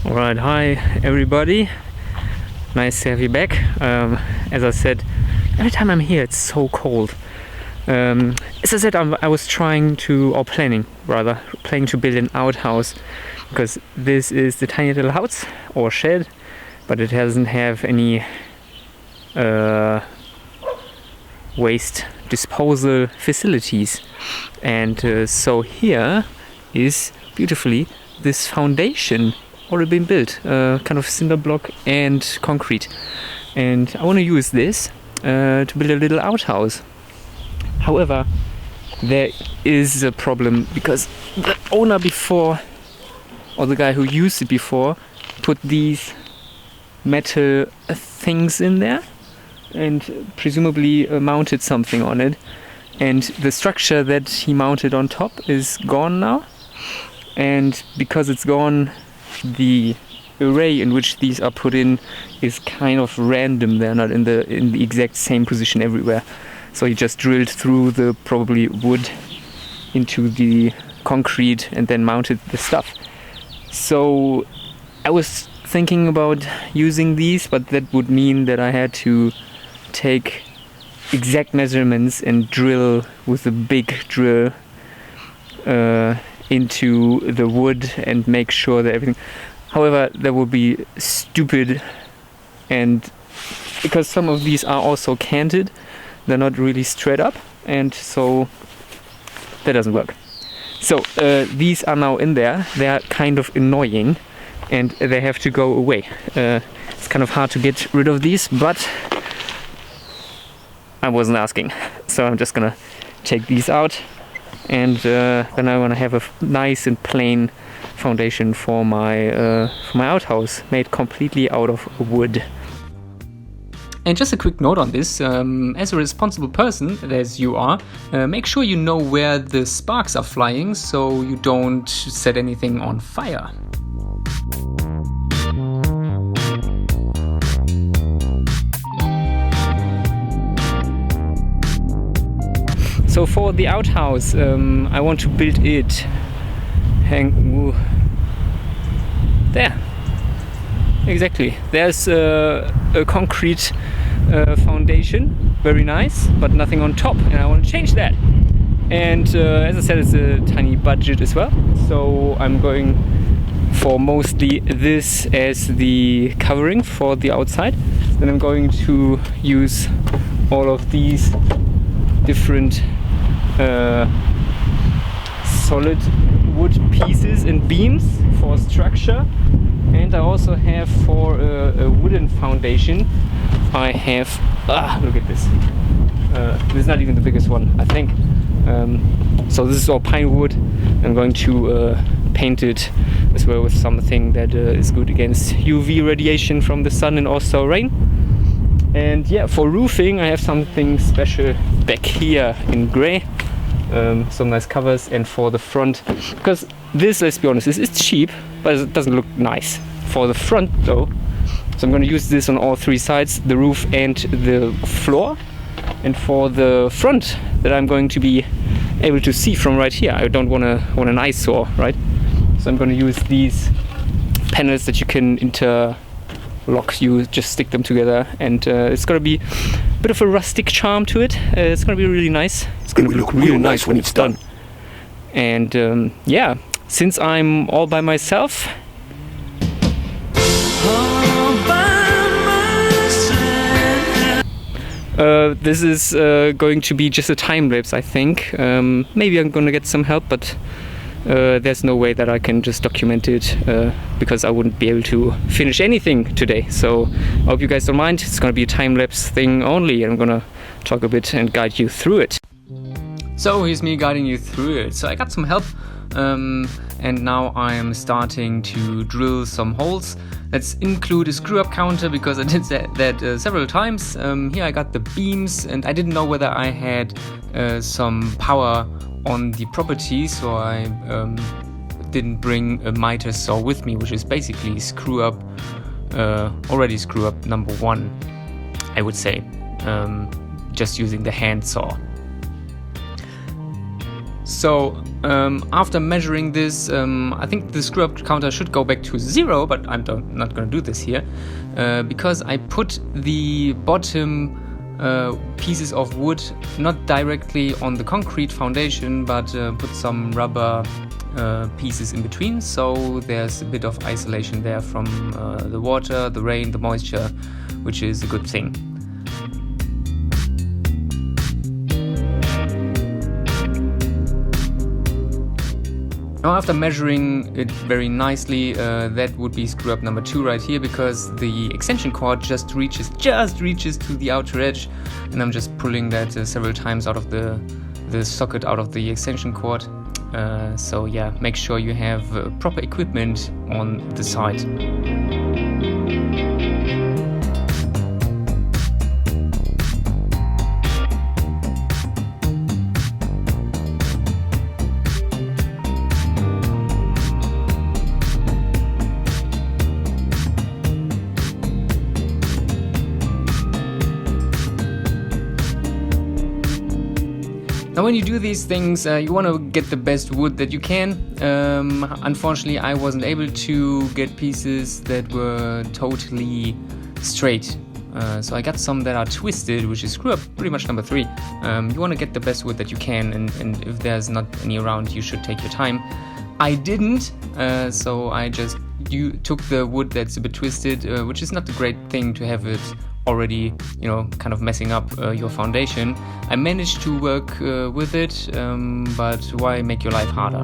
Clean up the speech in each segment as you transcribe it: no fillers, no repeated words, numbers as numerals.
Alright, hi everybody. Nice to have you back. As I said, every time I'm here it's so cold. As I said, I was planning to build an outhouse, because this is the tiny little house or shed, but it doesn't have any waste disposal facilities. And so here is beautifully this foundation already been built, kind of cinder block and concrete, and I want to use this to build a little outhouse. However, there is a problem, because the owner before, or the guy who used it before, put these metal things in there and presumably mounted something on it, and the structure that he mounted on top is gone now, and because it's gone, the array in which these are put in is kind of random. They're not in the exact same position everywhere. So he just drilled through the probably wood into the concrete and then mounted the stuff. So I was thinking about using these, but that would mean that I had to take exact measurements and drill with a big drill into the wood and make sure that everything. However, that would be stupid, and because some of these are also canted, they're not really straight up, and so that doesn't work. So these are now in there. They are kind of annoying and they have to go away. It's kind of hard to get rid of these, but I wasn't asking, so I'm just gonna take these out, and then I want to have a nice and plain foundation for my outhouse, made completely out of wood. And just a quick note on this, as a responsible person, as you are, make sure you know where the sparks are flying so you don't set anything on fire. So for the outhouse, I want to build it there. Exactly. There's a concrete foundation, very nice, but nothing on top, and I want to change that. And as I said, it's a tiny budget as well, so I'm going for mostly this as the covering for the outside. Then I'm going to use all of these different solid wood pieces and beams for structure, and I also have for a wooden foundation, I have look at this. This is not even the biggest one, I think. So this is all pine wood. I'm going to paint it as well with something that is good against UV radiation from the sun and also rain. And yeah, for roofing I have something special back here in grey. Some nice covers, and for the front, because this, let's be honest, it's cheap, but it doesn't look nice for the front though. So I'm going to use this on all three sides, the roof and the floor. And for the front, that I'm going to be able to see from right here, I don't want an eyesore, right? So I'm going to use these panels that you can interlock. You just stick them together, and it's going to be a bit of a rustic charm to it. It's going to be really nice. It's going to look really nice when it's done. And yeah, since I'm all by myself, this is going to be just a time lapse, I think. Maybe I'm going to get some help, but there's no way that I can just document it because I wouldn't be able to finish anything today. So I hope you guys don't mind. It's going to be a time lapse thing only. I'm going to talk a bit and guide you through it. So here's me guiding you through it. So I got some help, and now I'm starting to drill some holes. Let's include a screw up counter because I did that several times. Here I got the beams, and I didn't know whether I had some power on the property, so I didn't bring a miter saw with me, which is basically already screw up number one, I would say, just using the hand saw. So after measuring this, I think the screw up counter should go back to 0, but I'm not going to do this here because I put the bottom pieces of wood not directly on the concrete foundation, but put some rubber pieces in between, so there's a bit of isolation there from the water, the rain, the moisture, which is a good thing. Now, after measuring it very nicely, that would be screw up number 2 right here, because the extension cord just reaches to the outer edge, and I'm just pulling that several times out of the socket, out of the extension cord. So yeah, make sure you have proper equipment on the side. Now, when you do these things, you want to get the best wood that you can. Unfortunately, I wasn't able to get pieces that were totally straight. So I got some that are twisted, which is screw up pretty much number 3. You want to get the best wood that you can, and if there's not any around, you should take your time. I didn't, so I just took the wood that's a bit twisted, which is not a great thing to have it already, kind of messing up your foundation. I managed to work with it, but why make your life harder,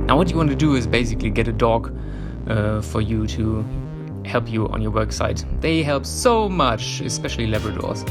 Now, what you want to do is basically get a dog for you to help you on your work site. They help so much, especially Labradors.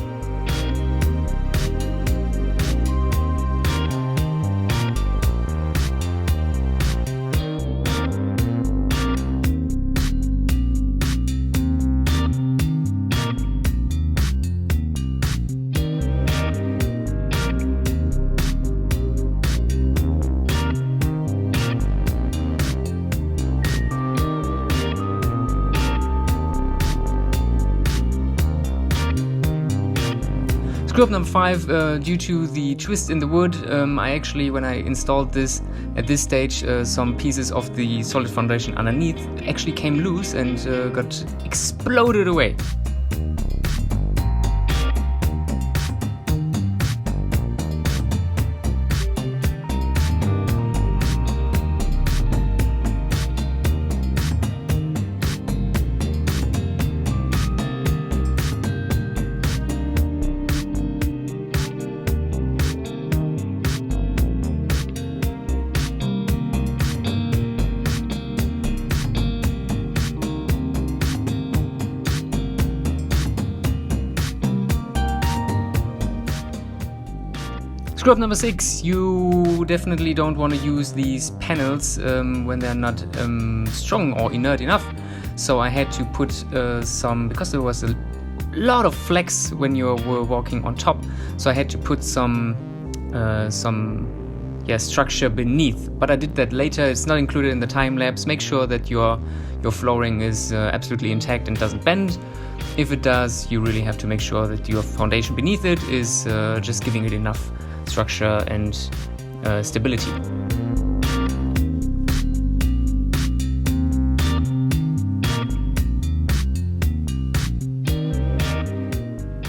Screw up number 5, due to the twist in the wood, I actually, when I installed this, at this stage, some pieces of the solid foundation underneath actually came loose and got exploded away. Screw up number 6, you definitely don't want to use these panels when they're not strong or inert enough. So I had to put some, because there was a lot of flex when you were walking on top, so I had to put some structure beneath. But I did that later. It's not included in the time lapse. Make sure that your flooring is absolutely intact and doesn't bend. If it does, you really have to make sure that your foundation beneath it is just giving it enough structure and stability.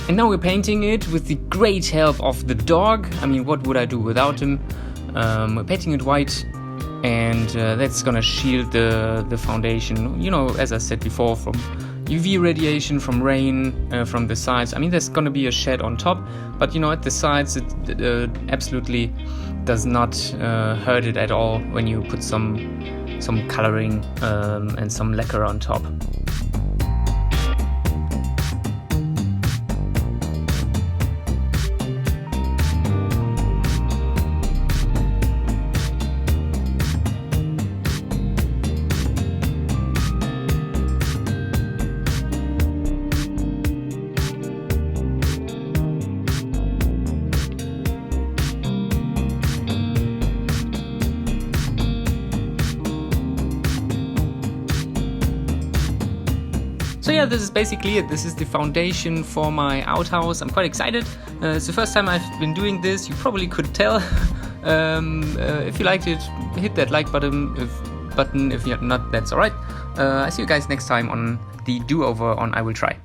And now we're painting it with the great help of the dog. I mean, what would I do without him? We're painting it white, and that's gonna shield the foundation, as I said before, from UV radiation, from rain, from the sides. I mean, there's gonna be a shed on top, but at the sides it absolutely does not hurt it at all when you put some coloring and some lacquer on top. So yeah, this is basically it. This is the foundation for my outhouse. I'm quite excited. It's the first time I've been doing this. You probably could tell. If you liked it, hit that like button. If you're not, that's alright. I see you guys next time on the do-over on I Will Try.